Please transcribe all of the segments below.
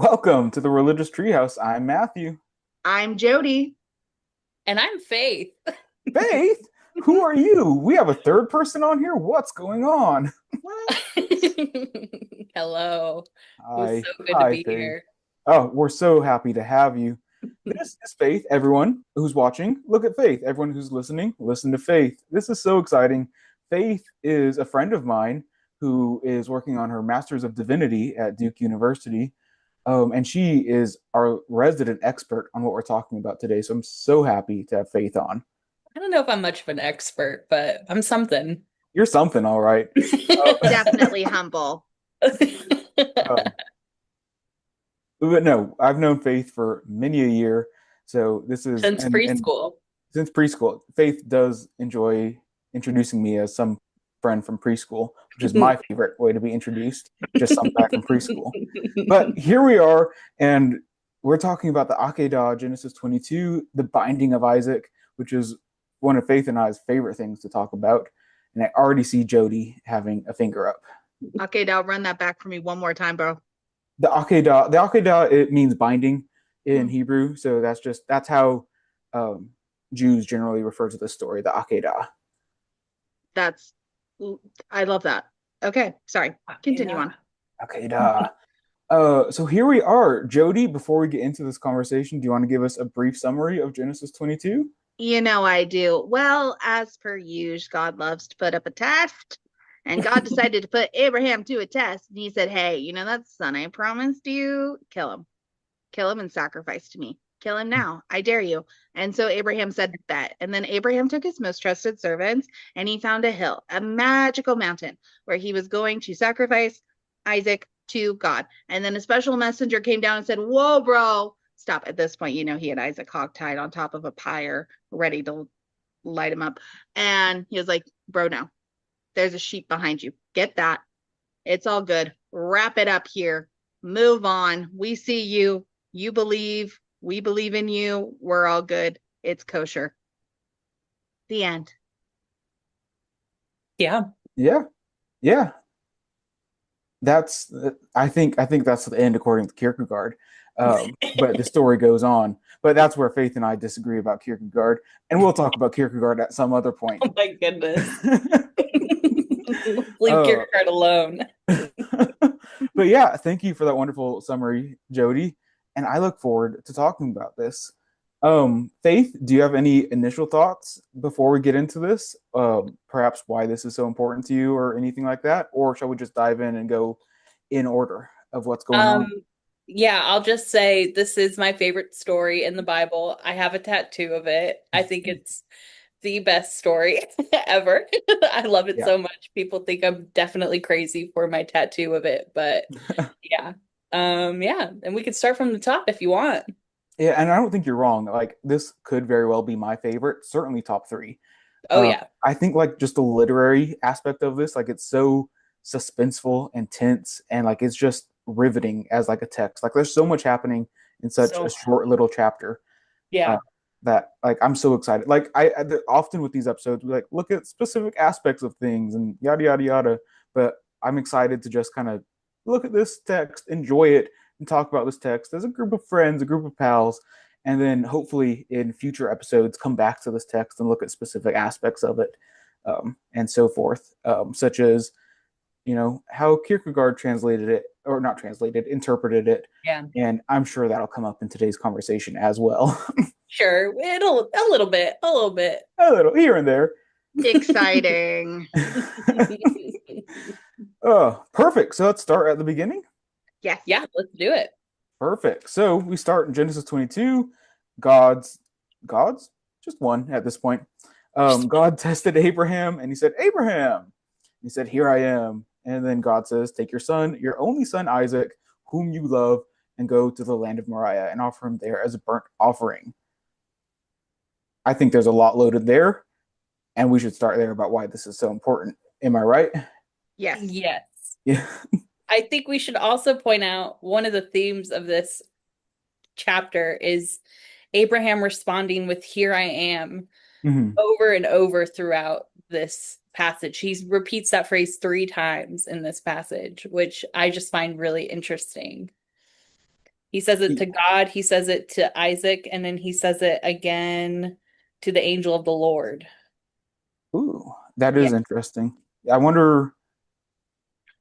Welcome to the Religious Treehouse. I'm Matthew. I'm Jody. And I'm Faith. Faith, who are you? We have a third person on here. What's going on? What? Hello. It was Hi, so good to hi, be Faith. here. Oh, we're so happy to have you. This is Faith. Everyone who's watching, look at Faith. Everyone who's listening, listen to Faith. This is so exciting. Faith is a friend of mine who is working on her Master's of Divinity at Duke University. And she is our resident expert on what we're talking about today. So I'm so happy to have Faith on. I don't know if I'm much of an expert, but I'm something. You're something, all right. Uh, Definitely humble. um, but no, I've known Faith for many a year. So this is Since and preschool. since preschool, Faith does enjoy introducing me as some friend from preschool, which is my favorite way to be introduced, just some guy from preschool. But here we are, and we're talking about the Akedah, Genesis 22, the binding of Isaac, which is one of Faith and I's favorite things to talk about. And I already see Jody having a finger up. Okay, now run that back for me one more time, bro. The Akedah, it means binding in Hmm. Hebrew. So that's how um, Jews generally refer to the story, the Akedah. That's, I love that. Okay, sorry. Continue on. Akedah. So here we are. Jody, before we get into this conversation, do you want to give us a brief summary of Genesis 22? You know I do. Well, as per usual, God loves to put up a test. And God decided to put Abraham to a test. And he said, hey, you know that son I promised you? Kill him. Kill him and sacrifice to me. Kill him now. I dare you. And so Abraham said, bet. And then Abraham took his most trusted servants and he found a hill, a magical mountain where he was going to sacrifice Isaac to God. And then a special messenger came down and said, whoa, bro, stop. At this point, you know, he had Isaac hogtied on top of a pyre, ready to light him up. And he was like, bro, no, there's a sheep behind you. Get that. It's all good. Wrap it up here. Move on. We see you. You believe. We believe in you. We're all good. It's kosher. The end. Yeah. Yeah, yeah. That's I think that's the end according to Kierkegaard. But the story goes on. But that's where Faith and I disagree about Kierkegaard, and we'll talk about Kierkegaard at some other point. Oh my goodness. Leave uh, Kierkegaard alone. but yeah, thank you for that wonderful summary, Jody. And I look forward to talking about this. Faith, do you have any initial thoughts before we get into this? Perhaps why this is so important to you or anything like that? Or shall we just dive in and go in order of what's going Um, on? yeah, I'll just say this is my favorite story in the Bible. I have a tattoo of it. I think it's the best story ever. I love it Yeah. so much. People think I'm definitely crazy for my tattoo of it, but yeah. Yeah, and we could start from the top if you want. Yeah, and I don't think you're wrong. Like this could very well be my favorite, certainly top three. Oh yeah. I think like just the literary aspect of this, like it's so suspenseful and tense, and like it's just riveting as like a text. Like there's so much happening in such So a short little chapter uh, yeah. that like I'm so excited. Like often with these episodes, we like look at specific aspects of things and yada yada yada. But I'm excited to just kind of look at this text, enjoy it, and talk about this text as a group of friends, a group of pals, and then hopefully in future episodes come back to this text and look at specific aspects of it, and so forth, such as how Kierkegaard translated it or not translated, interpreted it, Yeah. and I'm sure that'll come up in today's conversation as well. Sure. It'll a little bit, a little bit. A little here and there. Exciting. Oh, perfect. So let's start at the beginning. Yes. Yeah, let's do it. Perfect. So we start in Genesis 22. God's God's just one at this point. God tested Abraham and he said, Abraham. He said, here I am. And then God says, take your son, your only son Isaac, whom you love, and go to the land of Moriah and offer him there as a burnt offering. I think there's a lot loaded there, and we should start there about why this is so important. Am I right? Yes. Yes. Yeah. I think we should also point out one of the themes of this chapter is Abraham responding with "Here I am" Mm-hmm. over and over throughout this passage. He repeats that phrase 3 times in this passage, which I just find really interesting. He says it to God, he says it to Isaac, and then he says it again to the angel of the Lord. Ooh, that Yeah. is interesting. I wonder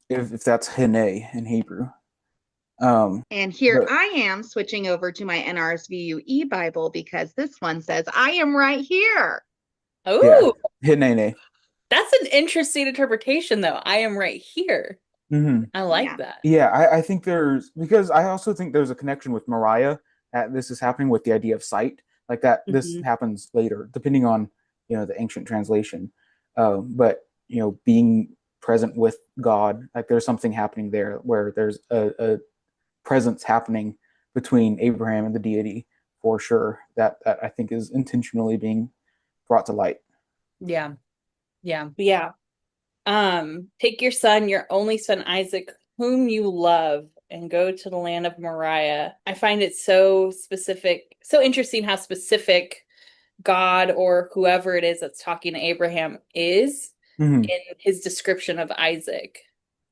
if that's Hene in Hebrew. And here But I am switching over to my NRSVU e-Bible because this one says, I am right here. yeah, Oh, Hinene. that's an interesting interpretation, though. I am right here. Hmm. I like Yeah. that. Yeah, I think because I also think there's a connection with Mariah that this is happening with the idea of sight, like that this Mhm. happens later, depending on the ancient translation. But being present with God, like there's something happening there where there's a presence happening between Abraham and the deity for sure that I think is intentionally being brought to light. Yeah. Yeah. Yeah. Take your son, your only son Isaac, whom you love, and go to the land of Moriah. I find it so specific, so interesting how specific God or whoever it is that's talking to Abraham is Hmm. in his description of Isaac.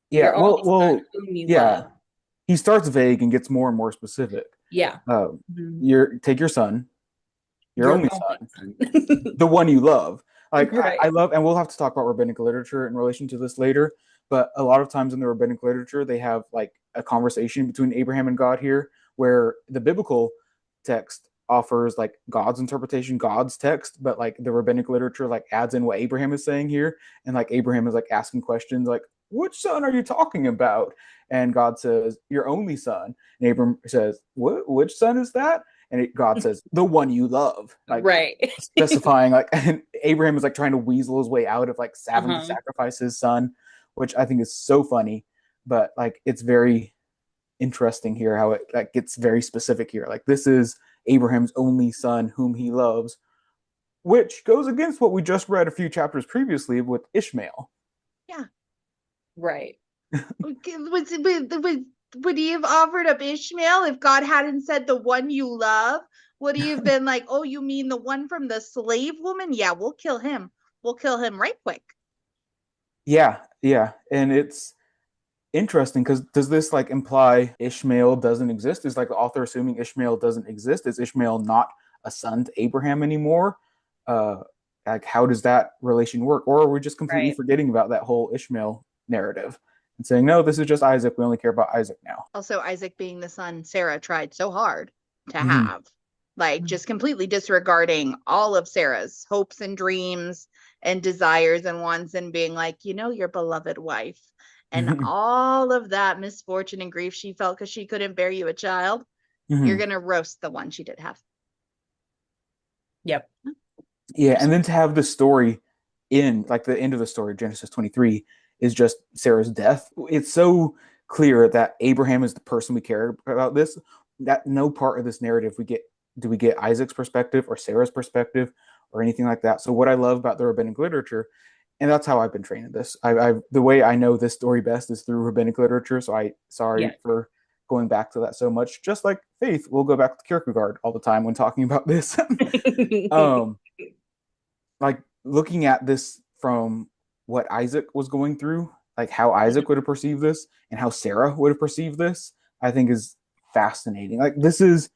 Yeah, Your only son, well, whom you yeah. love. He starts vague and gets more and more specific. Yeah. Uh, Mhm. take your son, your Your only only son, son. the one you love. Like I Right. love, and we'll have to talk about rabbinic literature in relation to this later. But a lot of times in the rabbinic literature, they have like a conversation between Abraham and God here, where the biblical text offers like God's interpretation, God's text, but like the rabbinic literature like adds in what Abraham is saying here, and like Abraham is like asking questions like, "Which son are you talking about?" And God says, "Your only son." And Abraham says, "What? Which son is that?" And God says, "The one you love." Like Right. specifying like and Abraham is like trying to weasel his way out of like having to Uh-huh. sacrifice his son, which I think is so funny. But like it's very interesting here how it like gets very specific here. Like this is Abraham's only son whom he loves, which goes against what we just read a few chapters previously with Ishmael. Yeah. Right. Would he have offered up Ishmael if God hadn't said the one you love? Would he have been like, oh, you mean the one from the slave woman? Yeah, we'll kill him. We'll kill him right quick. Yeah. And it's interesting because does this like imply Ishmael doesn't exist? Is like the author assuming Ishmael doesn't exist? Is Ishmael not a son to Abraham anymore? Uh, like how does that relation work? Or are we just completely Right. forgetting about that whole Ishmael narrative and saying no, this is just Isaac. We only care about Isaac now. Also, Isaac being the son Sarah tried so hard to Mm-hmm. have, like just completely disregarding all of Sarah's hopes and dreams and desires and wants, and being like, your beloved wife and Mm-hmm. all of that misfortune and grief she felt because she couldn't bear you a child. You're Mm-hmm. going to roast the one she did have. Yep. Yeah, and then to have the story in like the end of the story, Genesis 23, is just Sarah's death. It's so clear that Abraham is the person we care about this. That no part of this narrative we get Isaac's perspective or Sarah's perspective or anything like that. So what I love about the rabbinic literature, and that's how I've been trained in this. I the way I know this story best is through rabbinic literature. So I sorry Yeah. for going back to that so much. Just like Faith, we'll go back to Kierkegaard all the time when talking about this. um, like looking at this from what Isaac was going through, like how Isaac would have perceived this and how Sarah would have perceived this, I think is fascinating. Like this is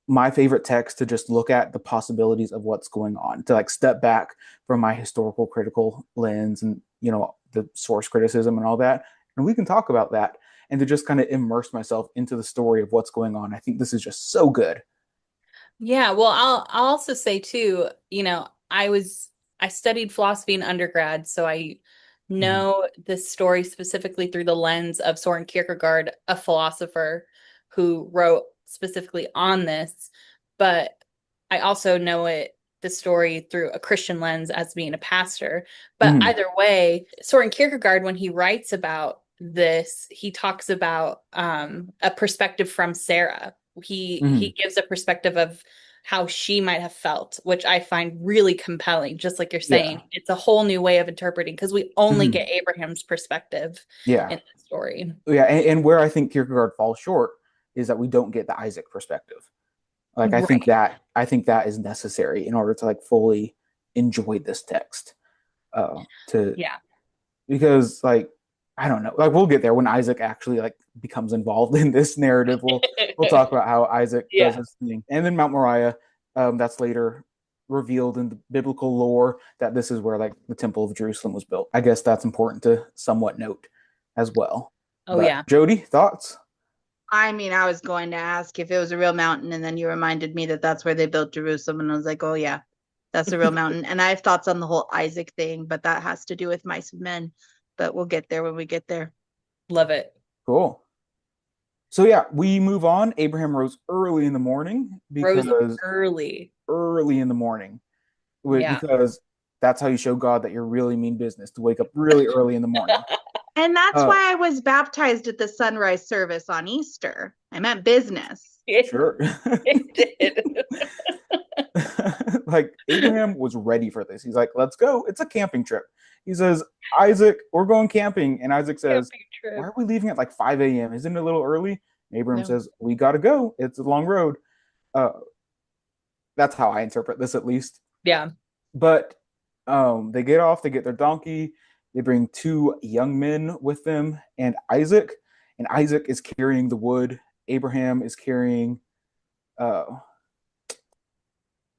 my favorite text to just look at the possibilities of what's going on, to like step back from my historical critical lens and the source criticism and all that. And we can talk about that and to just kind of immerse myself into the story of what's going on. I think this is just so good. Yeah, well, I'll also say too, I studied philosophy in undergrad, so I Mhm. know this story specifically through the lens of Soren Kierkegaard, a philosopher who wrote specifically on this, but I also know the story through a Christian lens as being a pastor. But Mhm. either way, Soren Kierkegaard, when he writes about this, he talks about a perspective from Sarah. He Mhm. gives a perspective of how she might have felt, which I find really compelling. Just like you're Yeah. saying, it's a whole new way of interpreting because we only Mhm. get Abraham's perspective Yeah. in the story. Yeah, and where I think Kierkegaard falls short is that we don't get the Isaac perspective. Like Right. I think that is necessary in order to like fully enjoy this text. To Yeah. because like I don't know. Like we'll get there when Isaac actually like becomes involved in this narrative. We'll talk about how Isaac does his thing, and then Mount Moriah. That's later revealed in the biblical lore that this is where like the Temple of Jerusalem was built. I guess that's important to somewhat note as well. Oh, yeah. Jodie, thoughts? I mean, I was going to ask if it was a real mountain, and then you reminded me that that's where they built Jerusalem, and I was like, oh yeah, that's a real mountain. And I have thoughts on the whole Isaac thing, but that has to do with mice and men. But we'll get there when we get there. Love it. Cool. So yeah, we move on. Abraham rose early in the morning because early in the morning, because that's how you show God that you're really mean business, to wake up really early in the morning. And that's why I was baptized at the sunrise service on Easter. I meant business. Sure. It did. Like Abraham was ready for this. He's like, let's go. It's a camping trip. He says, Isaac, we're going camping. And Isaac says, why are we leaving at like 5 a.m.? Isn't it a little early? And Abraham says, we got to go. It's a long road. That's how I interpret this, at least. Yeah. But they get off, they get their donkey. They bring 2 young men with them and Isaac. And Isaac is carrying the wood. Abraham is carrying... do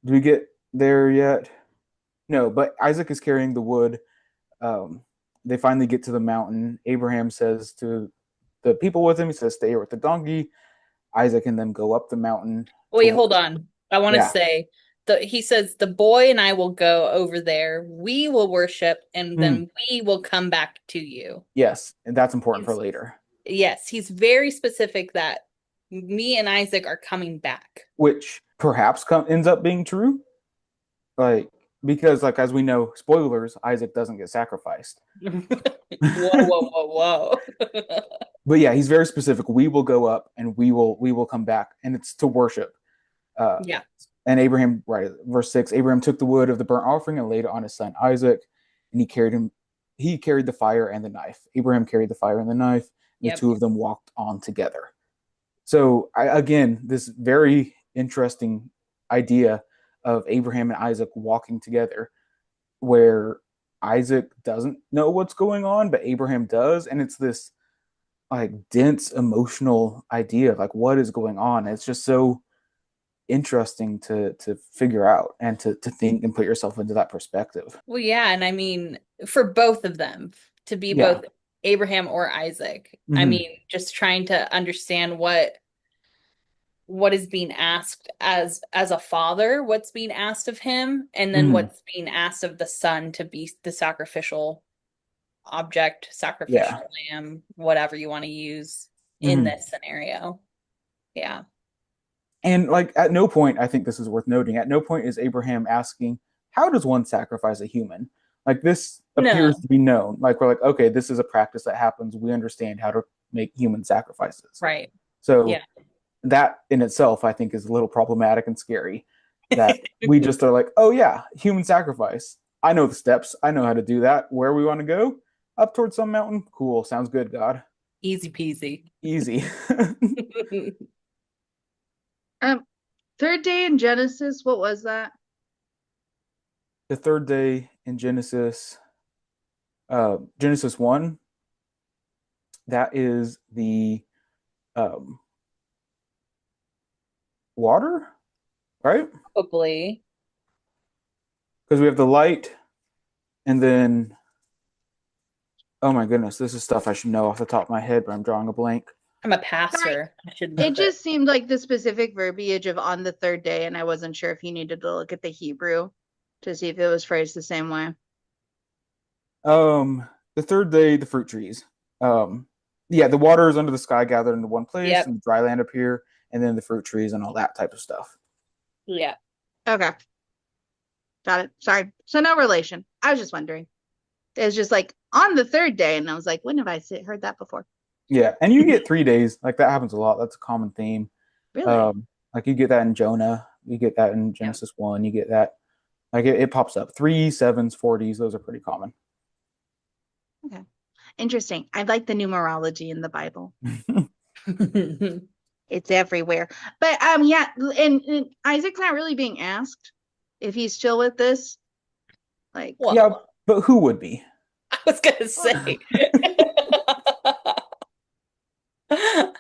we get there yet? No, but Isaac is carrying the wood. They finally get to the mountain. Abraham says to the people with him, he says, stay here with the donkey. Isaac and them go up the mountain. Wait, hold on. I want to say, he says, the boy and I will go over there. We will worship, and then we will come back to you. Yes, and that's important for later. Yes, he's very specific that me and Isaac are coming back. Which perhaps ends up being true. Like, because like as we know, spoilers, Isaac doesn't get sacrificed. Whoa. But yeah, he's very specific. We will go up and we will come back, and it's to worship. And Abraham, right, verse 6, Abraham took the wood of the burnt offering and laid it on his son Isaac, and he carried the fire and the knife. Abraham carried the fire and the knife, and the 2 of them walked on together. So again, this very interesting idea of Abraham and Isaac walking together, where Isaac doesn't know what's going on, but Abraham does. And it's this like dense emotional idea of like what is going on. It's just so interesting to figure out and to think and put yourself into that perspective. Well, yeah. And I mean, for both of them to be both Abraham or Isaac, I mean, just trying to understand what is being asked as a father, what's being asked of him, and then what's being asked of the son to be the sacrificial object, sacrificial lamb, whatever you want to use in this scenario. Yeah. And like at no point, I think this is worth noting, at no point is Abraham asking, how does one sacrifice a human? Like this appears to be known. Like we're like, okay, this is a practice that happens. We understand how to make human sacrifices. Right. So that in itself, I think, is a little problematic and scary. That we just are like, oh yeah, human sacrifice. I know the steps. I know how to do that. Where we want to go? Up towards some mountain? Cool. Sounds good, God. Easy peasy. Easy. Third day in Genesis, what was that? The third day in Genesis 1, that is the water, right? Probably. Because we have the light, and then, oh my goodness, this is stuff I should know off the top of my head, but I'm drawing a blank. I'm a pastor. It just seemed like the specific verbiage of on the third day, and I wasn't sure if you needed to look at the Hebrew to see if it was phrased the same way. The third day, the fruit trees. The water is under the sky gathered into one place, and the dry land appear, and then the fruit trees and all that type of stuff. Yeah. Okay. Got it. Sorry. So no relation. I was just wondering. It was just like on the third day, and I was like, when have I heard that before? Yeah, and you get 3 days. Like that happens a lot. That's a common theme. Really? Like you get that in Jonah. You get that in Genesis 1. You get that. Like it pops up. 3, 7s, 40s. Those are pretty common. Okay. Interesting. I like the numerology in the Bible. It's everywhere. But and Isaac's not really being asked if he's chill with this. Like but who would be? I was gonna say But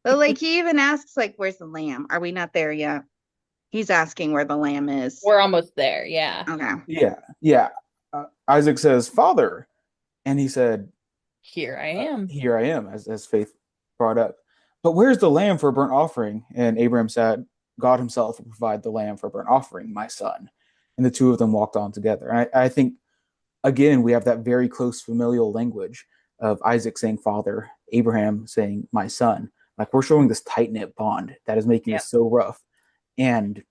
like he even asks, like, where's the lamb? Are we not there yet? He's asking where the lamb is. We're almost there. Yeah. Okay. Yeah. Isaac says, Father. And he said, Here I am. Here I am, as Faith brought up. But where's the lamb for a burnt offering? And Abraham said, God himself will provide the lamb for a burnt offering, my son. And the two of them walked on together. And I think, again, we have that very close familial language of Isaac saying father, Abraham saying my son. Like we're showing this tight knit bond that is making this so rough. And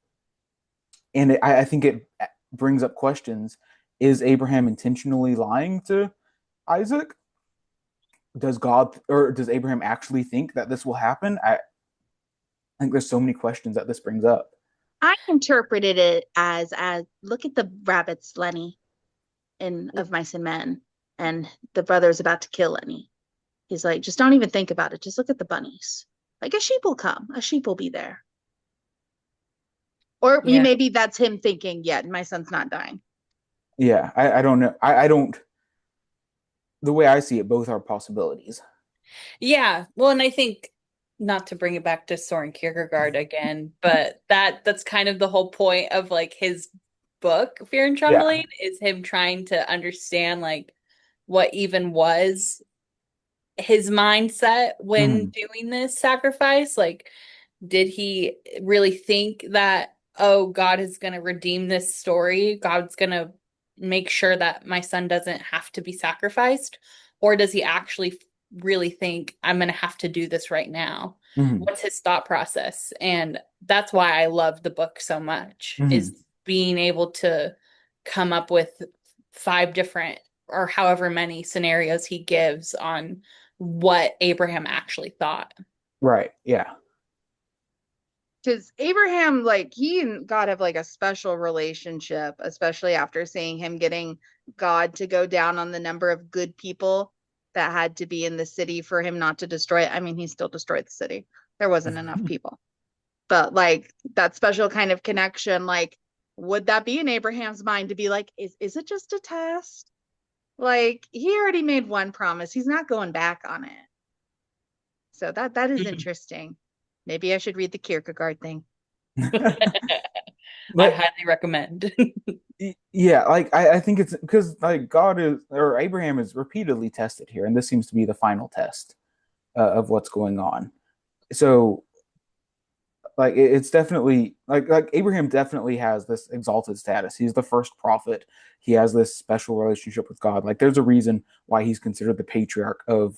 I think it brings up questions. Is Abraham intentionally lying to Isaac? Does Abraham actually think that this will happen? I think there's so many questions that this brings up. I interpreted it as look at the rabbits, Lenny, in Of Mice and Men, and the brother's about to kill Lenny. He's like, just don't even think about it. Just look at the bunnies. Like a sheep will come. A sheep will be there. Or maybe that's him thinking, yeah, my son's not dying. Yeah, I don't know. I don't. The way I see it, both are possibilities. Yeah. Well, and I think not to bring it back to Soren Kierkegaard again, but that's kind of the whole point of like his book, Fear and Trembling, is him trying to understand like what even was his mindset when doing this sacrifice. Like, did he really think that, oh, God is going to redeem this story? God's going to make sure that my son doesn't have to be sacrificed? Or does he actually really think I'm going to have to do this right now? What's his thought process? And that's why I love the book so much, is being able to come up with 5 different or however many scenarios he gives on what Abraham actually thought. Right. Yeah. Because Abraham, like, he and God have like a special relationship, especially after seeing him getting God to go down on the number of good people that had to be in the city for him not to destroy it. I mean, he still destroyed the city. There wasn't enough people. But like that special kind of connection, like, would that be in Abraham's mind to be like, is it just a test? Like, he already made one promise. He's not going back on it. So that is interesting. Maybe I should read the Kierkegaard thing. I highly recommend. Yeah, like I think it's because like Abraham is repeatedly tested here, and this seems to be the final test of what's going on. So, like it's definitely like Abraham definitely has this exalted status. He's the first prophet. He has this special relationship with God. Like there's a reason why he's considered the patriarch of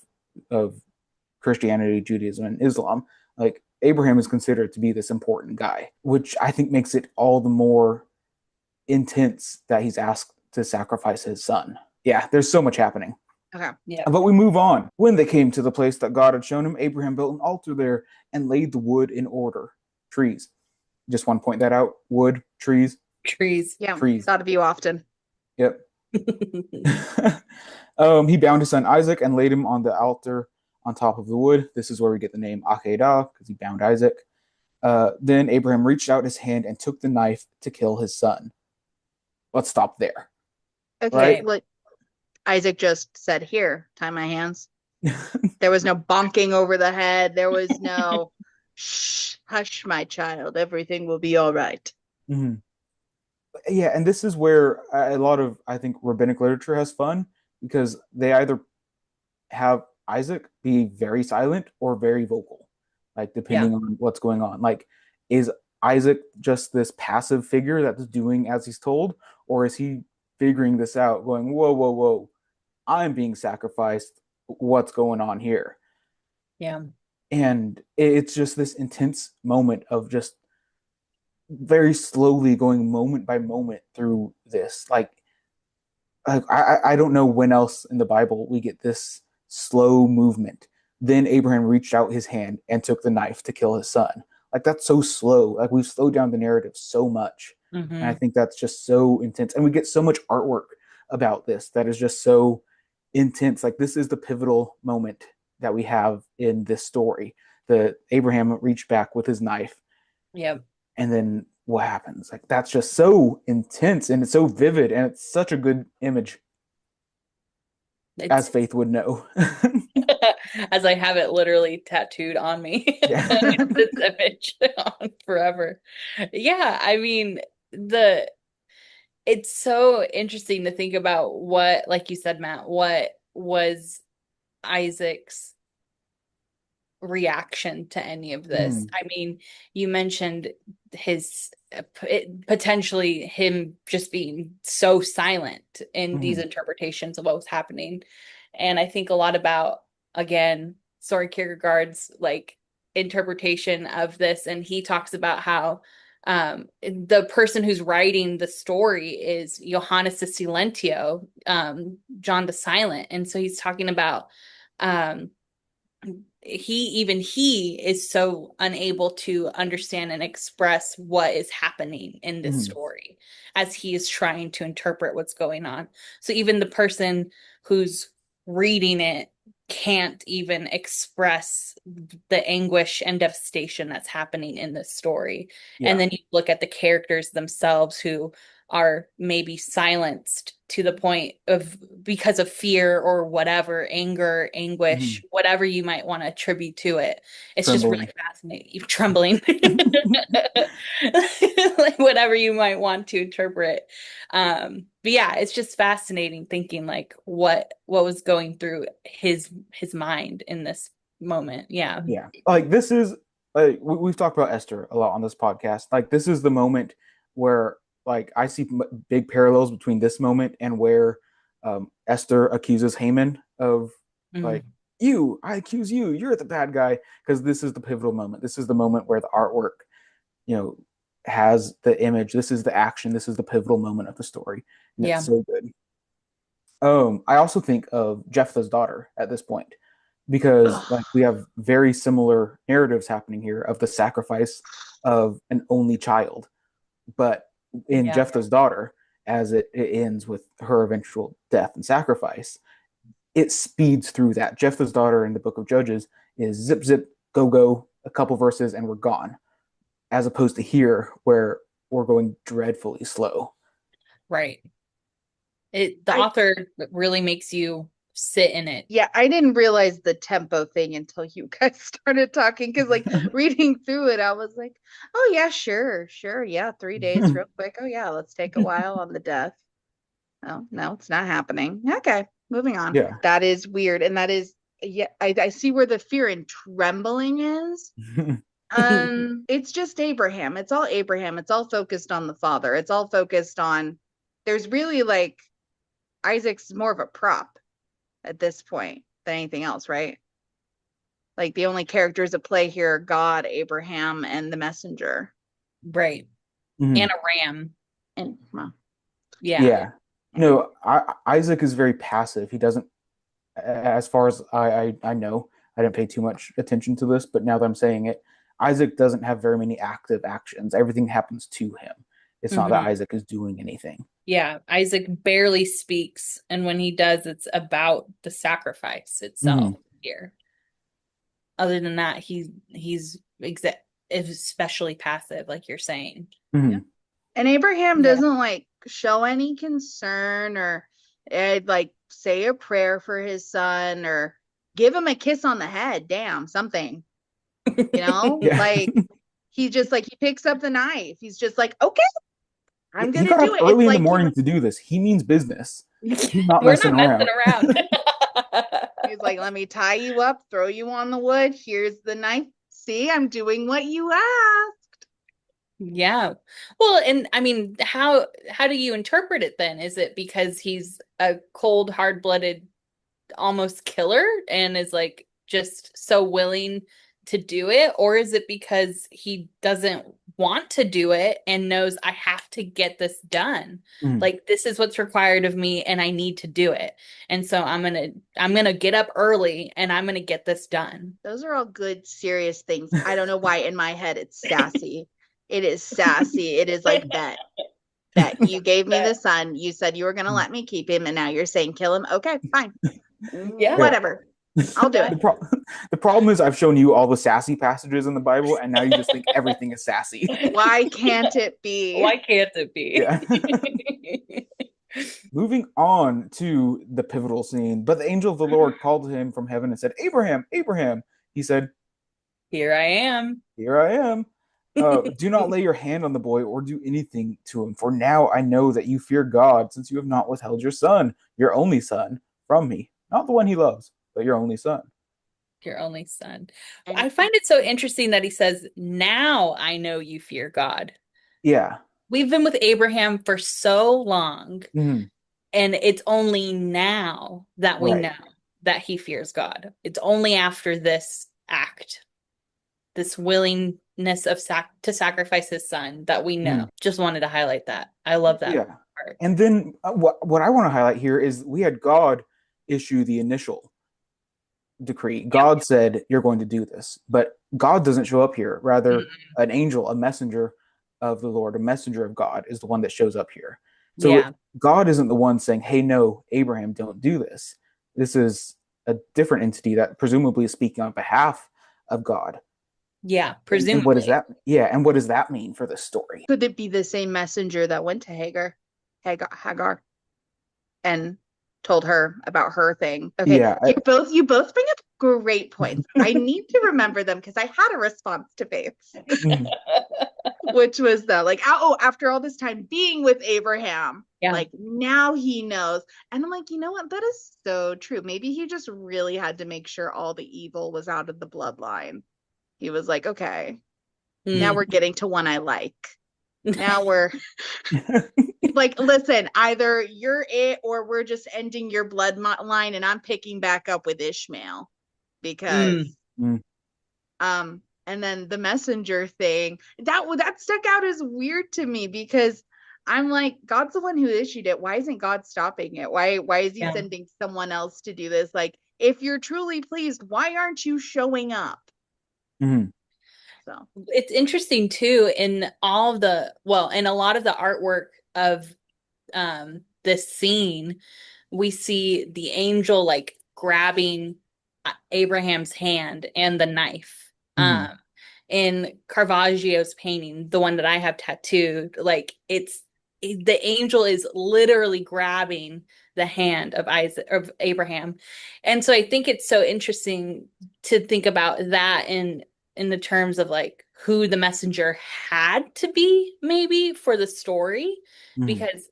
Christianity, Judaism, and Islam. Like Abraham is considered to be this important guy, which I think makes it all the more intense that he's asked to sacrifice his son. Yeah, there's so much happening. Okay. Yeah. But we move on. When they came to the place that God had shown him, Abraham built an altar there and laid the wood in order. Trees. Just want to point that out. Wood, trees. Yeah. Trees. Thought of you often. Yep. He bound his son Isaac and laid him on the altar on top of the wood. This is where we get the name Akedah, because he bound Isaac. Then Abraham reached out his hand and took the knife to kill his son. Let's stop there. Okay. Right? Like, Isaac just said, here, tie my hands. There was no bonking over the head. There was no, shh, hush, my child. Everything will be all right. Mm-hmm. Yeah, and this is where a lot of, I think, rabbinic literature has fun, because they either have Isaac be very silent or very vocal, like depending on what's going on. Like, is Isaac just this passive figure that's doing as he's told, or is he figuring this out, going, whoa, whoa, whoa, I'm being sacrificed. What's going on here? Yeah. And it's just this intense moment of just very slowly going moment by moment through this. Like I don't know when else in the Bible we get this slow movement. Then Abraham reached out his hand and took the knife to kill his son. Like that's so slow. Like we've slowed down the narrative so much. And I think that's just so intense. And we get so much artwork about this that is just so intense. Like this is the pivotal moment that we have in this story. The Abraham reached back with his knife. Yep. And then what happens? Like that's just so intense and it's so vivid and it's such a good image. As Faith would know. as I have it literally tattooed on me. Yeah. This image on forever. Yeah, I mean, the it's so interesting to think about what, like you said, Matt, what was Isaac's reaction to any of this. I mean, you mentioned his potentially him just being so silent in these interpretations of what was happening. And I think a lot about, again, Soren Kierkegaard's like interpretation of this. And he talks about how the person who's writing the story is Johannes the Silentio, John the Silent. And so he's talking about he is so unable to understand and express what is happening in this story as he is trying to interpret what's going on. So even the person who's reading it can't even express the anguish and devastation that's happening in this story. And then you look at the characters themselves who are maybe silenced to the point of because of fear or whatever, anger, anguish, whatever you might want to attribute to it. It's trembling. Just really fascinating. You're trembling. Like whatever you might want to interpret. But yeah, it's just fascinating thinking like what was going through his mind in this moment. Yeah. Yeah. Like this is like we've talked about Esther a lot on this podcast. Like this is the moment where like I see big parallels between this moment and where Esther accuses Haman of like I accuse you, you're the bad guy, because this is the pivotal moment. This is the moment where the artwork, has the image. This is the action. This is the pivotal moment of the story. And it's so good. I also think of Jephthah's daughter at this point, because like we have very similar narratives happening here of the sacrifice of an only child, but in Jephthah's daughter, as it ends with her eventual death and sacrifice, it speeds through that. Jephthah's daughter in the book of Judges is zip, zip, go, go, a couple verses, and we're gone. As opposed to here, where we're going dreadfully slow. Right. The author really makes you sit in it. Yeah, I didn't realize the tempo thing until you guys started talking, because like reading through it, I was like, oh yeah, sure, yeah, 3 days real quick. Oh yeah, let's take a while on the death. Oh no, it's not happening. Okay, moving on. Yeah, that is weird. And that is, yeah, I see where the fear and trembling is. It's just Abraham. It's all Abraham. It's all focused on the father. It's all focused on, there's really like Isaac's more of a prop at this point than anything else, right? Like the only characters at play here are God, Abraham, and the messenger. Right. And a ram. And well, yeah. No, Isaac is very passive. He doesn't, as far as I know, I didn't pay too much attention to this, but now that I'm saying it, Isaac doesn't have very many active actions. Everything happens to him. It's not that Isaac is doing anything. Yeah, Isaac barely speaks, and when he does, it's about the sacrifice itself here. Other than that, he's especially passive, like you're saying. Yeah. And Abraham doesn't like show any concern or like say a prayer for his son or give him a kiss on the head. Damn, something. Like he just like he picks up the knife. He's just like, okay, I'm gonna do it. Early in the morning to do this. He means business. He's not messing around. He's like, let me tie you up, throw you on the wood. Here's the knife. See, I'm doing what you asked. Yeah. Well, and I mean, how do you interpret it then? Is it because he's a cold, hard-blooded, almost killer and is like just so willing to do it, or is it because he doesn't want to do it and knows I have to get this done? Like this is what's required of me and I need to do it. And so I'm going to get up early and I'm going to get this done. Those are all good, serious things. I don't know why in my head it's sassy. It is sassy. It is like that you gave me the son. You said you were going to let me keep him. And now you're saying kill him. Okay, fine. Yeah. Whatever. I'll do it. The problem is I've shown you all the sassy passages in the Bible, and now you just think everything is sassy. Why can't it be? Why can't it be? Yeah. Moving on to the pivotal scene. But the angel of the Lord called to him from heaven and said, Abraham, Abraham. He said, Here I am. Here I am. Do not lay your hand on the boy or do anything to him, for now I know that you fear God, since you have not withheld your son, your only son, from me. Not the one he loves, but your only son. Your only son. And I find it so interesting that he says, now I know you fear God. Yeah. We've been with Abraham for so long, Mhm. and it's only now that we Right. know that he fears God. It's only after this act, this willingness of to sacrifice his son, that we know. Mhm. Just wanted to highlight that. I love that Yeah. part. And then what I want to highlight here is we had God issue the initial decree. Yeah. God said, You're going to do this. But God doesn't show up here. Rather, an angel, a messenger of the Lord, a messenger of God, is the one that shows up here. So Yeah. God isn't the one saying, Hey, no, Abraham, don't do this. This is a different entity that presumably is speaking on behalf of God. Yeah. And what does Presumably. that? Yeah, and what does that mean for this story? could it be the same messenger that went to Hagar, and told her about her thing? Okay, Yeah, you both bring up great points. I need to remember them because I had a response to Faith, which was after all this time being with Abraham, Yeah. like now he knows. And I'm like, you know what? That is so true. Maybe he just really had to make sure all the evil was out of the bloodline. He was like, okay, now we're getting to one I like. Now we're like, listen, either you're it or we're just ending your bloodline, and I'm picking back up with Ishmael because and then the messenger thing that stuck out as weird to me, because I'm like, God's the one who issued it. Why isn't God stopping it? Why is he sending someone else to do this? Like, if you're truly pleased, why aren't you showing up? So it's interesting too, in all of the, well, in a lot of the artwork of this scene, we see the angel like grabbing Abraham's hand and the knife. In Caravaggio's painting, the one that I have tattooed, like the angel is literally grabbing the hand of Abraham. And so I think it's so interesting to think about that in the terms of like who the messenger had to be, maybe, for the story, because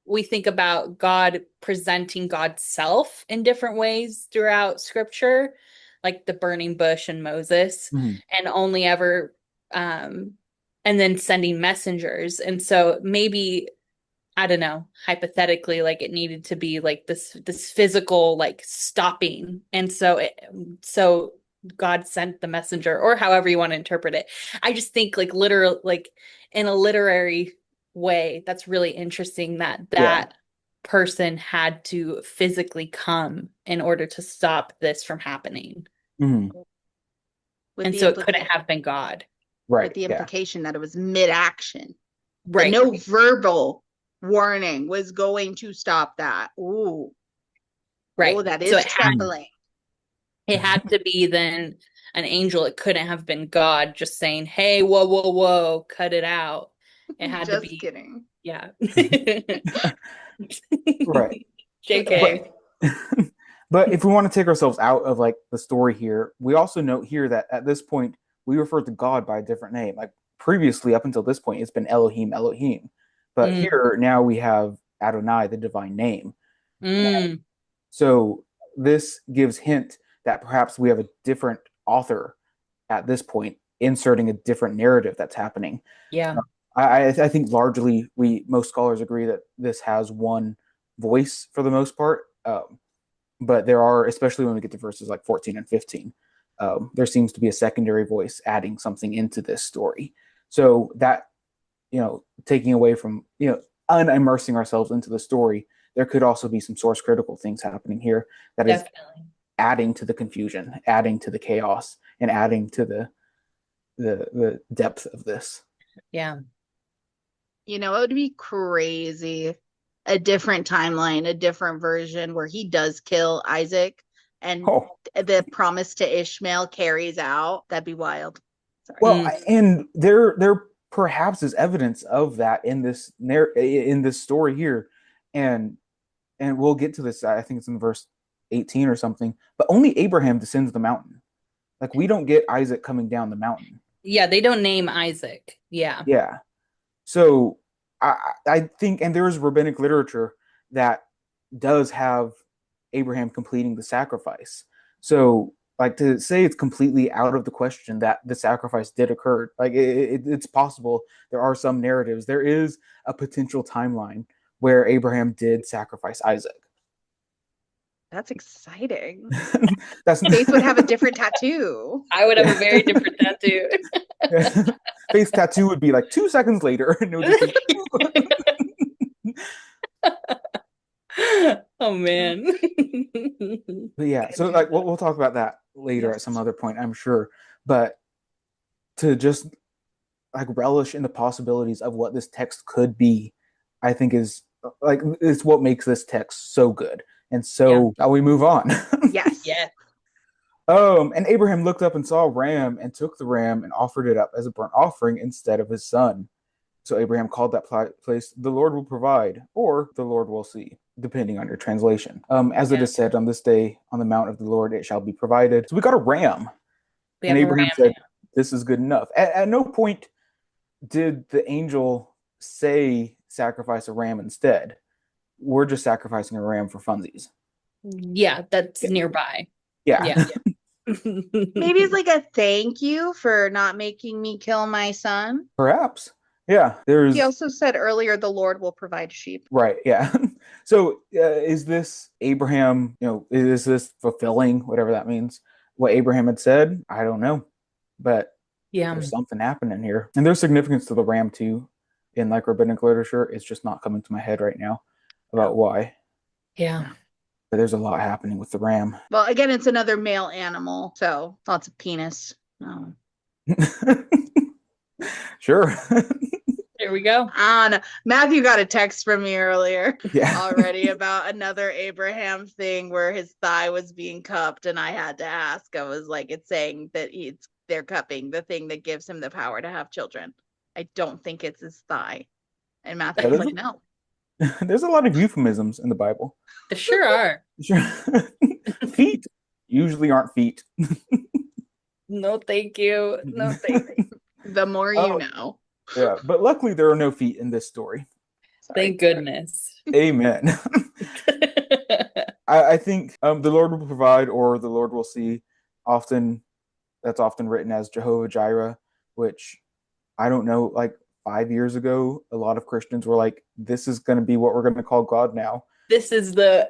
we think about God presenting God's self in different ways throughout scripture, like the burning bush and Moses, and only ever and then sending messengers. And so maybe, I don't know, hypothetically, like it needed to be like this physical like stopping. And so God sent the messenger, or however you want to interpret it. I just think like literal, like in a literary way, that's really interesting that person had to physically come in order to stop this from happening. And so it couldn't have been God. Right. With the implication that it was mid-action. Right. That no verbal warning was going to stop that. Ooh. Right. Oh, that is troubling. It had to be then an angel. It couldn't have been God just saying, hey, whoa, whoa, whoa, cut it out. It had to be. Just kidding. Yeah. Right. JK. But if we want to take ourselves out of like the story here, we also note here that at this point we refer to God by a different name. Like previously, up until this point, it's been Elohim, Elohim. But here now we have Adonai, the divine name. So this gives hint that perhaps we have a different author at this point, inserting a different narrative that's happening. Yeah. I think largely most scholars agree that this has one voice for the most part. But there are, especially when we get to verses like 14 and 15, there seems to be a secondary voice adding something into this story. So that, taking away from, unimmersing ourselves into the story, there could also be some source critical things happening here that is adding to the confusion, adding to the chaos, and adding to the depth of this. Yeah. It would be crazy. A different timeline, a different version where he does kill Isaac and the promise to Ishmael carries out. That'd be wild. Sorry. Well, and they're perhaps is evidence of that in this story here, and we'll get to this. I think it's in verse 18 or something. But only Abraham descends the mountain. Like, we don't get Isaac coming down the mountain. Yeah, they don't name Isaac. Yeah. Yeah. So I think, and there is rabbinic literature that does have Abraham completing the sacrifice. So, like, to say it's completely out of the question that the sacrifice did occur, like, it's possible. There are some narratives. There is a potential timeline where Abraham did sacrifice Isaac. That's exciting. That's Faith would have a different tattoo. I would have a very different tattoo. Faith's tattoo would be like 2 seconds later. And it would just Oh man. But yeah, so like we'll talk about that later at some other point, I'm sure. But to just like relish in the possibilities of what this text could be, I think is like, it's what makes this text so good. And so now we move on. Yes. Yeah. And Abraham looked up and saw a ram and took the ram and offered it up as a burnt offering instead of his son. So Abraham called that place, "The Lord will provide," or "The Lord will see," depending on your translation. As it is said, "On this day, on the mount of the Lord, it shall be provided." So we got a ram. And Abraham said, "This is good enough." At no point did the angel say sacrifice a ram instead. We're just sacrificing a ram for funsies. Yeah, that's nearby. Yeah. Maybe it's like a thank you for not making me kill my son. Perhaps. Yeah. He also said earlier, the Lord will provide sheep. Right. Yeah. So is this Abraham, is this fulfilling, whatever that means, what Abraham had said? I don't know. But there's something happening here. And there's significance to the ram too in like rabbinic literature. It's just not coming to my head right now about why. Yeah. But there's a lot happening with the ram. Well, again, it's another male animal, so lots of penis. Oh. Sure. There we go. Matthew got a text from me earlier already Yeah. about another Abraham thing where his thigh was being cupped, and I had to ask. I was like, it's saying that they're cupping the thing that gives him the power to have children. I don't think it's his thigh. And Matthew was like, no. There's a lot of euphemisms in the Bible. There sure are. Sure. Feet usually aren't feet. No, thank you. No, thank you. The more you know. Yeah, but luckily there are no feet in this story. Thank goodness. Amen. I think the Lord will provide, or the Lord will see. That's often written as Jehovah Jireh, which I don't know, like 5 years ago, a lot of Christians were like, this is going to be what we're going to call God now. This is this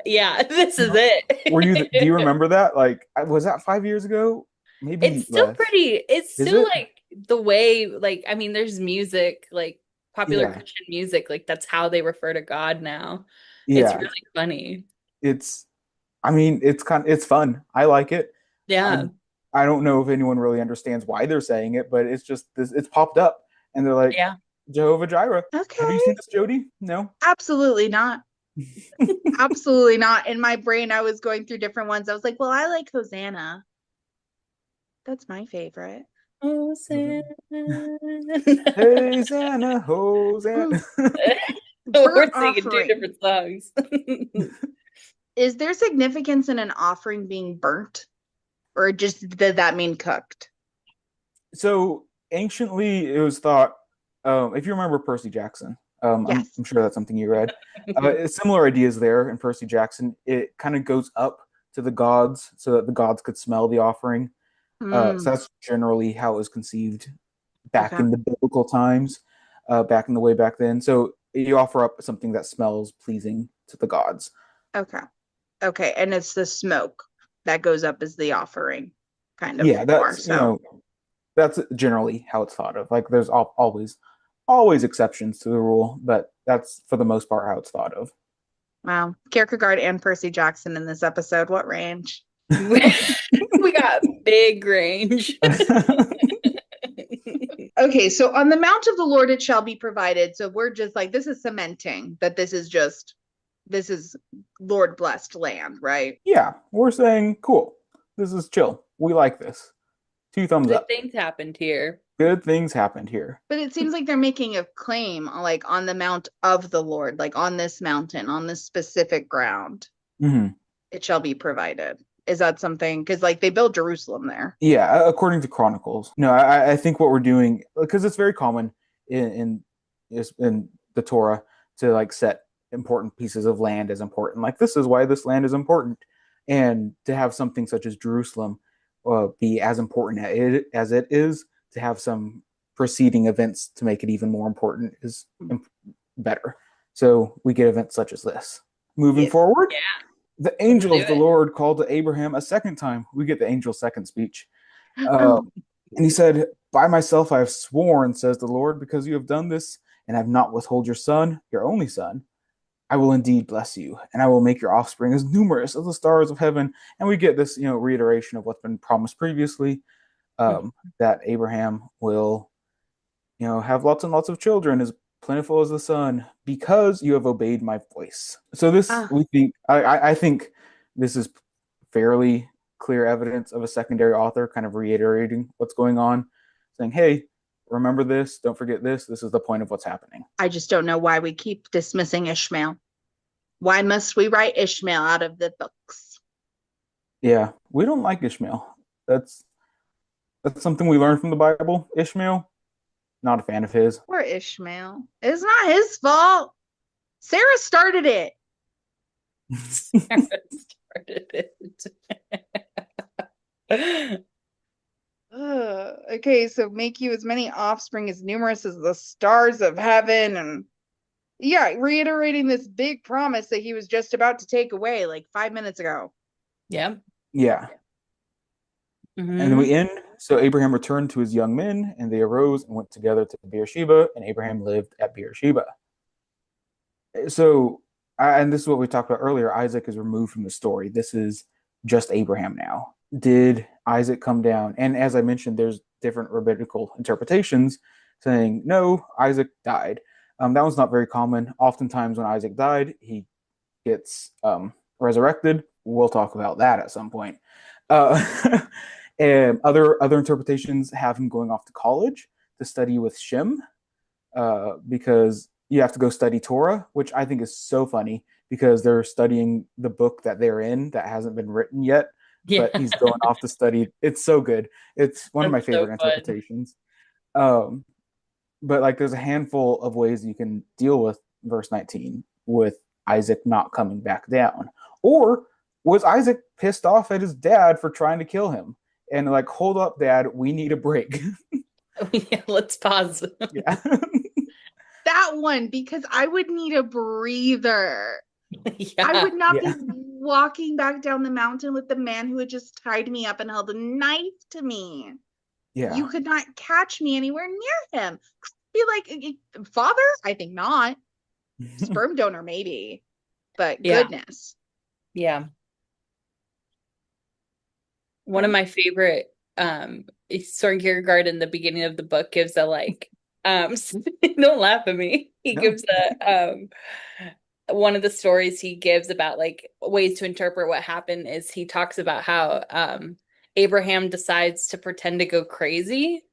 is it. Do you remember that? Like, was that 5 years ago? Maybe it's still less. it's still like the way, like, I mean, there's music, like popular Christian music, like that's how they refer to God now. It's really funny. It's fun. I like it. Yeah. I don't know if anyone really understands why they're saying it, but it's just this, it's popped up and they're like, Jehovah Jireh. Okay. Have you seen this, Jodie? No? Absolutely not. Absolutely not. In my brain, I was going through different ones. I was like, well, I like Hosanna. That's my favorite. Hosanna. Hosanna, Hosanna. We're singing two different songs. Is there significance in an offering being burnt? Or just did that mean cooked? So anciently, it was thought, if you remember Percy Jackson, yes. I'm sure that's something you read. Similar ideas there in Percy Jackson. It kind of goes up to the gods so that the gods could smell the offering. So that's generally how it was conceived back in the biblical times, back in the way back then. So you offer up something that smells pleasing to the gods. Okay. And it's the smoke that goes up as the offering, kind of. Yeah, that's that's generally how it's thought of. Like, there's always exceptions to the rule, but that's for the most part how it's thought of. Wow, Kierkegaard and Percy Jackson in this episode. What range? We got big range. Okay, so on the mount of the Lord it shall be provided. So we're just like, this is cementing that this is Lord blessed land, right? Yeah, we're saying, cool, this is chill. We like this. 2 thumbs up. Good things happened here. Good things happened here. But it seems like they're making a claim like on the mount of the Lord, like on this mountain, on this specific ground, Hmm. it shall be provided. Is that something? Because like they built Jerusalem there. Yeah, according to Chronicles. No, I think what we're doing, because it's very common in the Torah to like set important pieces of land as important. Like this is why this land is important, and to have something such as Jerusalem be as important as it is, to have some preceding events to make it even more important is better. So we get events such as this. Moving Yes. forward, Yeah, the let's angel do of the it. Lord called to Abraham a second time. We get the angel's second speech. Uh, and he said, by myself I have sworn, says the Lord, because you have done this and have not withhold your son, your only son. I will indeed bless you, and I will make your offspring as numerous as the stars of heaven. And we get this, reiteration of what's been promised previously, Mhm. that Abraham will, have lots and lots of children, as plentiful as the sun, because you have obeyed my voice. So this, Ah, we think, I think this is fairly clear evidence of a secondary author kind of reiterating what's going on, saying, hey, remember this, don't forget this. This is the point of what's happening. I just don't know why we keep dismissing Ishmael. Why must we write Ishmael out of the books? Yeah, we don't like Ishmael. That's that's something we learned from the Bible. Ishmael, not a fan of his. Poor Ishmael. It's not his fault. Sarah started it. Sarah started it. Okay, so make you as many offspring as numerous as the stars of heaven, and yeah, reiterating this big promise that he was just about to take away like 5 minutes ago. Yeah. Yeah. And then we Hmm. end. So Abraham returned to his young men, and they arose and went together to Beersheba, and Abraham lived at Beersheba. So, and this is what we talked about earlier. Isaac is removed from the story. This is just Abraham now. Did Isaac come down? And as I mentioned, there's different rabbinical interpretations saying no, Isaac died. That was not very common. Oftentimes, when Isaac died, he gets resurrected. We'll talk about that at some point. Uh, and other interpretations have him going off to college to study with Shem, because you have to go study Torah, which I think is so funny because they're studying the book that they're in that hasn't been written yet, Yeah. but he's going off to study. It's so good. It's one of my That's so favorite fun. interpretations. Um, but like, there's a handful of ways you can deal with verse 19 with Isaac not coming back down. Or was Isaac pissed off at his dad for trying to kill him? And like, hold up, dad, we need a break. Yeah, let's pause. Yeah. That one, because I would need a breather. I Yeah. would not be Yeah. walking back down the mountain with the man who had just tied me up and held a knife to me. Yeah. You could not catch me anywhere near him. Be like, father? I think not. Sperm donor, maybe. But Yeah. goodness. Yeah. One of my favorite Soren Kierkegaard in the beginning of the book gives a like don't laugh at me. He No. gives a one of the stories he gives about like ways to interpret what happened is he talks about how Abraham decides to pretend to go crazy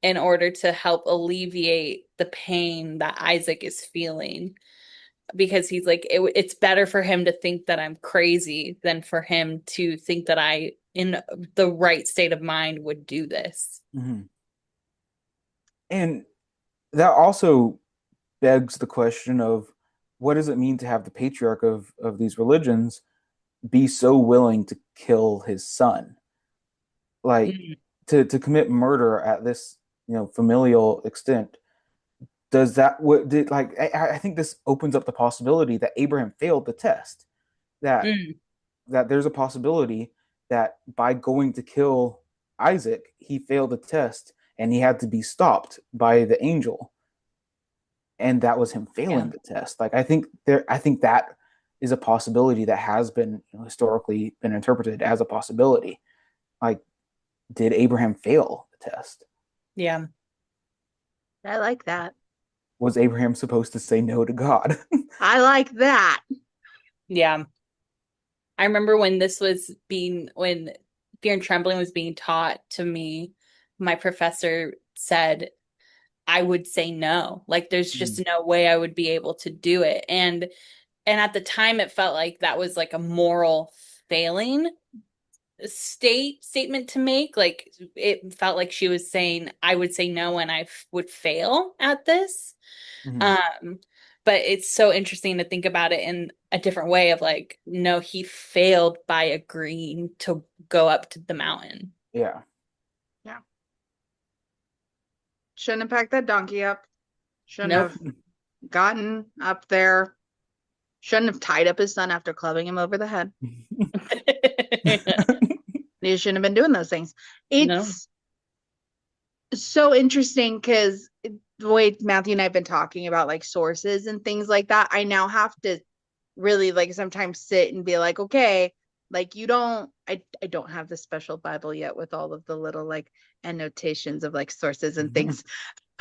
in order to help alleviate the pain that Isaac is feeling, because he's like it's better for him to think that I'm crazy than for him to think that I in the right state of mind would do this. Mm-hmm. And that also begs the question of what does it mean to have the patriarch of these religions be so willing to kill his son? Like, Mm. to commit murder at this, familial extent. Does that what did like I think this opens up the possibility that Abraham failed the test. That Mm. that there's a possibility that by going to kill Isaac, he failed the test and he had to be stopped by the angel. And that was him Yeah. failing the test. Like, I think that is a possibility that has been, historically been interpreted as a possibility. Like, did Abraham fail the test? Yeah. I like that. Was Abraham supposed to say no to God? I like that. Yeah. I remember when when Fear and Trembling was being taught to me, my professor said I would say no. Like there's just no way I would be able to do it. And at the time it felt like that was like a moral failing statement to make. Like it felt like she was saying I would say no and would fail at this. Um, but it's so interesting to think about it in a different way of like, no, he failed by agreeing to go up to the mountain. Yeah. Yeah. Shouldn't have packed that donkey up. Shouldn't Nope. have gotten up there. Shouldn't have tied up his son after clubbing him over the head. You shouldn't have been doing those things. It's so interesting because the way Matthew and I have been talking about like sources and things like that, I now have to really like sometimes sit and be like, okay, like I don't have the special Bible yet with all of the little like annotations of like sources and things.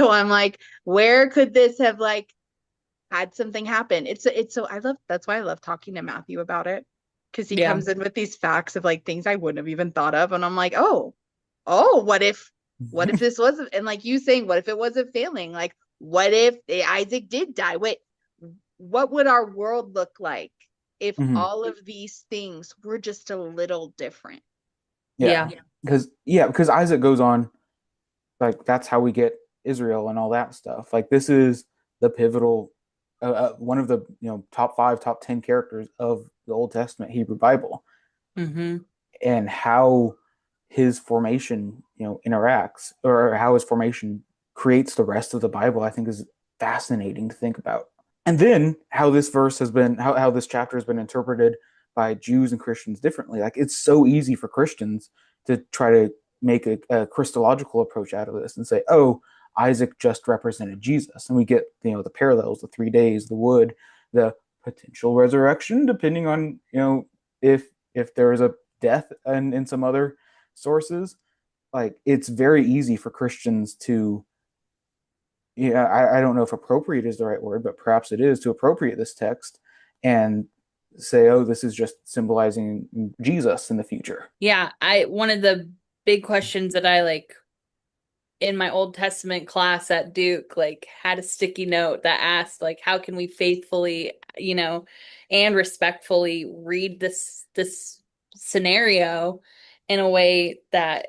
So I'm like, where could this have like had something happen? It's so that's why I love talking to Matthew about it, because he comes in with these facts of like things I wouldn't have even thought of, and I'm like, oh, what if this wasn't, and like you saying, what if it wasn't failing? Like, what if Isaac did die? What would our world look like if all of these things were just a little different? Yeah. Because Isaac goes on, like that's how we get Israel and all that stuff. Like this is the pivotal, one of the top 5, top 10 characters of the Old Testament Hebrew Bible, and how his formation interacts, or how his formation creates the rest of the Bible, I think is fascinating to think about. And then how this verse has been, how this chapter has been interpreted by Jews and Christians differently. Like it's so easy for Christians to try to make a Christological approach out of this and say, oh, Isaac just represented Jesus. And we get, the parallels, the 3 days, the wood, the potential resurrection, depending on, if there is a death in some other sources. Like it's very easy for Christians to, I don't know if appropriate is the right word, but perhaps it is, to appropriate this text and say, oh, this is just symbolizing Jesus in the future. Yeah. One of the big questions that I like in my Old Testament class at Duke, like had a sticky note that asked like, how can we faithfully, and respectfully read this scenario in a way that,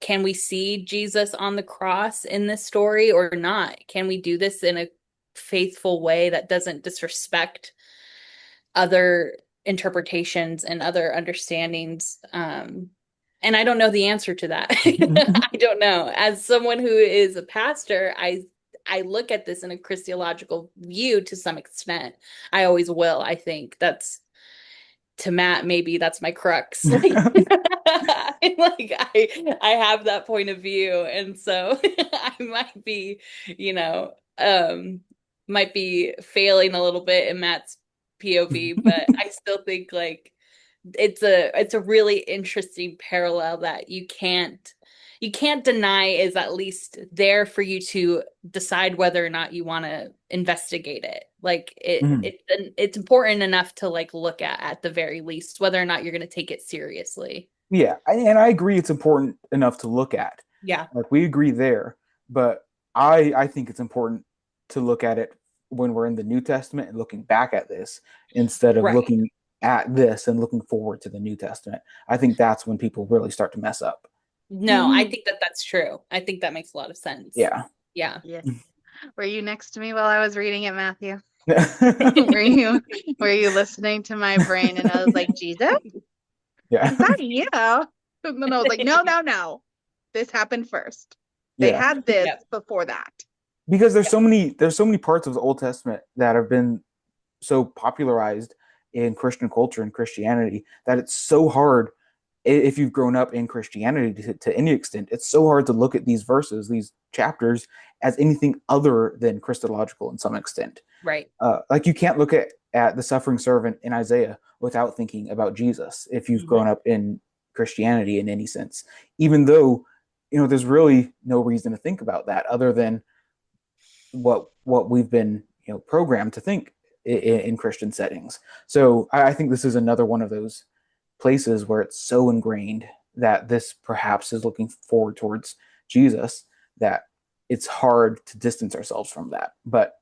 can we see Jesus on the cross in this story or not? Can we do this in a faithful way that doesn't disrespect other interpretations and other understandings? And I don't know the answer to that. I don't know. As someone who is a pastor, I look at this in a Christological view to some extent. I always will. I think that's, to Matt, maybe that's my crux. Like, I have that point of view, and so I might be, might be failing a little bit in Matt's POV, but I still think like it's a really interesting parallel that you can't deny is at least there for you to decide whether or not you want to investigate it. Like it's important enough to like look at the very least, whether or not you're going to take it seriously. Yeah, and I agree it's important enough to look at. Yeah. Like we agree there, but I think it's important to look at it when we're in the New Testament and looking back at this instead of looking at this and looking forward to the New Testament. I think that's when people really start to mess up. No, I think that's true. I think that makes a lot of sense. Yeah. Yes. Were you next to me while I was reading it, Matthew? were you listening to my brain? And I was like, Jesus? Yeah. Is that you? And then I was like, no. This happened first. They had this before that. Because there's so many parts of the Old Testament that have been so popularized in Christian culture and Christianity that it's so hard, if you've grown up in Christianity to any extent, it's so hard to look at these verses, these chapters, as anything other than Christological in some extent. Right. Like you can't look at the suffering servant in Isaiah without thinking about Jesus if you've grown up in Christianity in any sense, even though, there's really no reason to think about that other than what we've been, programmed to think in Christian settings. So I think this is another one of those places where it's so ingrained that this perhaps is looking forward towards Jesus, that it's hard to distance ourselves from that. But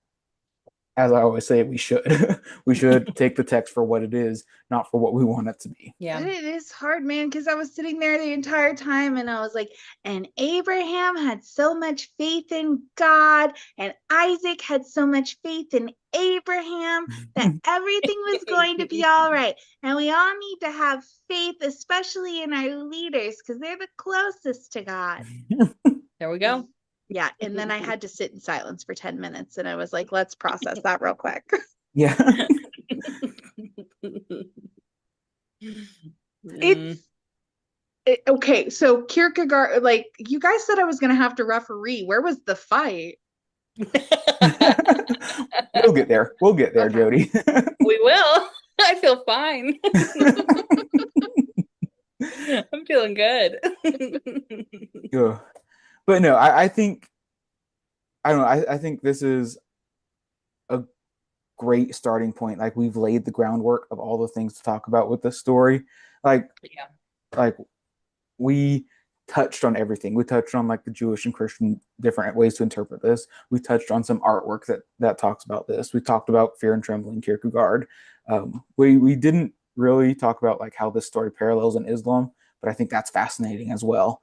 as I always say, we should we should take the text for what it is, not for what we want it to be. Yeah. But it is hard, man, because I was sitting there the entire time and I was like, and Abraham had so much faith in God, and Isaac had so much faith in Abraham that everything was going to be all right. And we all need to have faith, especially in our leaders, because they're the closest to God. There we go. Yeah. And then I had to sit in silence for 10 minutes and I was like, let's process that real quick. Yeah. Okay, so Kierkegaard, like, you guys said I was gonna have to referee. Where was the fight? We'll get there. We'll get there, Okay. Jodie. We will. I feel fine. I'm feeling good. Yeah. But no, I think I don't know. I think this is a great starting point. Like, we've laid the groundwork of all the things to talk about with this story. Like, Yeah. like we touched on everything. We touched on like the Jewish and Christian different ways to interpret this. We touched on some artwork that talks about this. We talked about Fear and Trembling, Kierkegaard. We didn't really talk about like how this story parallels in Islam, but I think that's fascinating as well.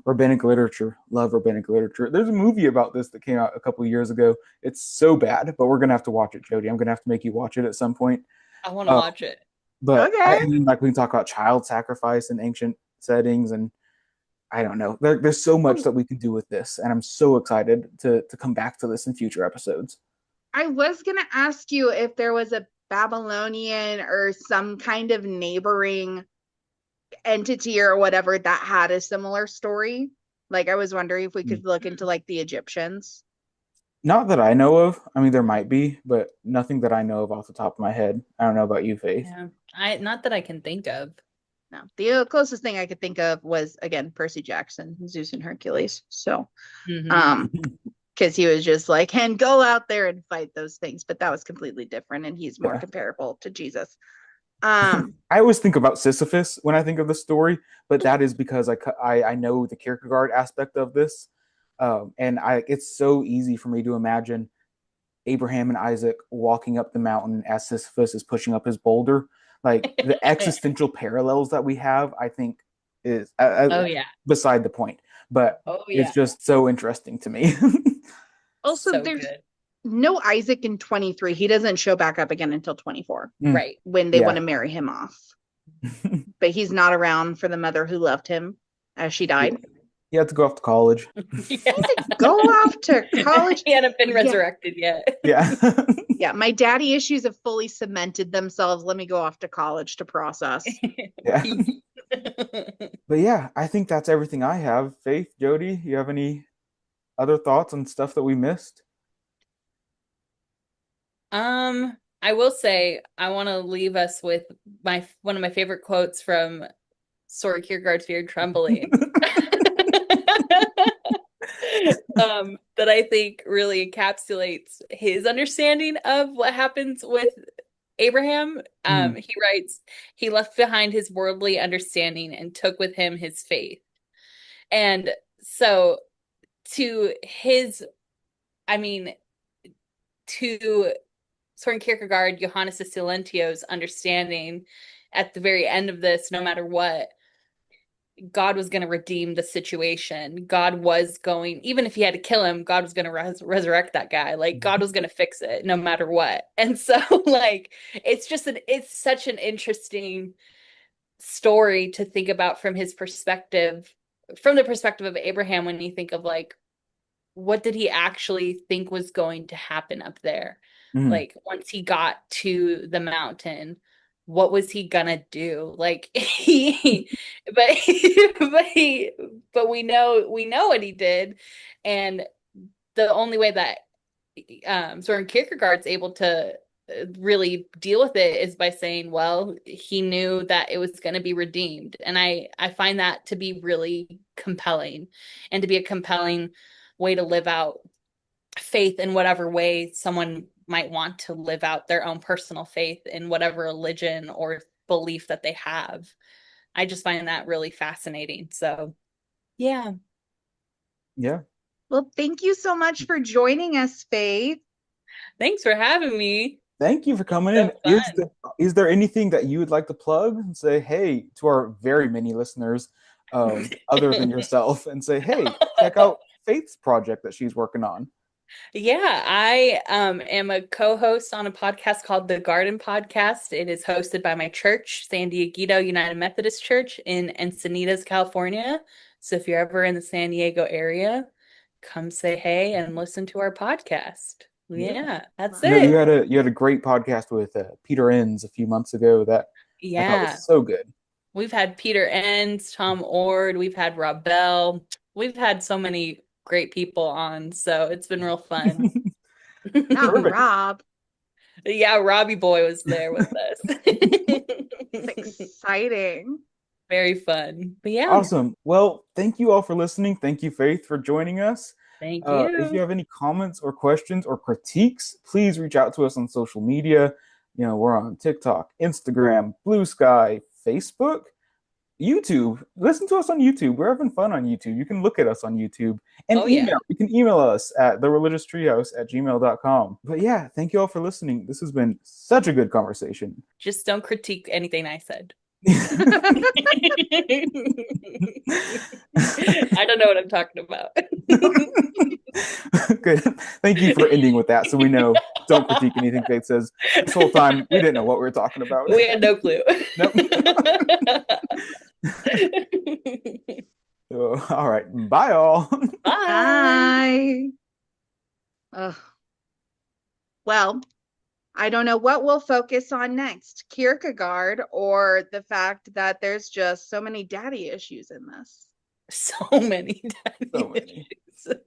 Rabbinic literature, love rabbinic literature. There's a movie about this that came out a couple of years ago. It's so bad, but we're gonna have to watch it, Jodie. I'm gonna have to make you watch it at some point. I want to watch it. But Okay. I mean, like, we can talk about child sacrifice in ancient settings, and I don't know. There's so much that we can do with this, and I'm so excited to come back to this in future episodes. I was gonna ask you if there was a Babylonian or some kind of neighboring entity or whatever that had a similar story. Like, I was wondering if we could look into like the Egyptians. Not that I know of. I mean, there might be, but nothing that I know of off the top of my head. I don't know about you, Faith. Yeah. Not that I can think of. No, the closest thing I could think of was, again, Percy Jackson, Zeus and Hercules. So, because he was just like, and go out there and fight those things, but that was completely different, and he's more comparable to Jesus. I always think about Sisyphus when I think of the story, but that is because I know the Kierkegaard aspect of this, and it's so easy for me to imagine Abraham and Isaac walking up the mountain as Sisyphus is pushing up his boulder. Like, the existential parallels that we have, I think, is beside the point. But it's just so interesting to me. Also, so there's good. no Isaac in 23. He doesn't show back up again until 24, Right? When they want to marry him off. But he's not around for the mother who loved him as she died. He had to go off to college. Go off to college. He hadn't been resurrected yet. Yeah. Yeah, my daddy issues have fully cemented themselves. Let me go off to college to process. Yeah. But yeah, I think that's everything I have. Faith, Jodie, you have any other thoughts on stuff that we missed? I will say I want to leave us with one of my favorite quotes from Soren Kierkegaard's Fear and Trembling. That I think really encapsulates his understanding of what happens with Abraham. He writes, he left behind his worldly understanding and took with him his faith. And so to Soren Kierkegaard, Johannes of Silentio's understanding at the very end of this, no matter what, God was going to redeem the situation. God was going, even if he had to kill him, God was going to resurrect that guy. Like, God was going to fix it no matter what. And so, like, it's such an interesting story to think about from his perspective, from the perspective of Abraham, when you think of, like, what did he actually think was going to happen up there? Like, once he got to the mountain, what was he gonna do? Like, but we know what he did. And the only way that Soren Kierkegaard's able to really deal with it is by saying, well, he knew that it was going to be redeemed. And I find that to be really compelling, and to be a compelling way to live out faith in whatever way someone might want to live out their own personal faith in whatever religion or belief that they have. I just find that really fascinating. So, yeah. Yeah. Well, thank you so much for joining us, Faith. Thanks for having me. Thank you for coming So in. fun. Is there anything that you would like to plug and say, hey, to our very many listeners, other than yourself, and say, hey, check out Faith's project that she's working on? Yeah, I am a co-host on a podcast called The Garden Podcast. It is hosted by my church, San Diego United Methodist Church in Encinitas, California. So if you're ever in the San Diego area, come say hey and listen to our podcast. Yeah, that's You know, it. you had a great podcast with Peter Enns a few months ago that I thought Yeah. was so good. We've had Peter Enns, Tom Ord, we've had Rob Bell. We've had so many great people on, so it's been real fun. Not Perfect. Rob. Yeah, Robbie Boy was there with us. It's exciting. Very fun. But yeah, Awesome. Well, thank you all for listening. Thank you, Faith, for joining us. thank If you you. have any comments or questions or critiques, please reach out to us on social media. You know, we're on TikTok, Instagram, Blue Sky, Facebook, YouTube. Listen to us on YouTube. We're having fun on YouTube. You can look at us on YouTube and Oh, yeah. email. You can email us at thereligioustreehouse@gmail.com. But yeah, thank you all for listening. This has been such a good conversation. Just don't critique anything I said. I don't know what I'm talking about. Good. Thank you for ending with that. So we know, don't critique anything Faith says. This whole time, we didn't know what we were talking about. We had no clue. Nope. All right. Bye, all. Bye. Bye. Ugh. Well, I don't know what we'll focus on next, Kierkegaard or the fact that there's just so many daddy issues in this. So many daddy So many. issues.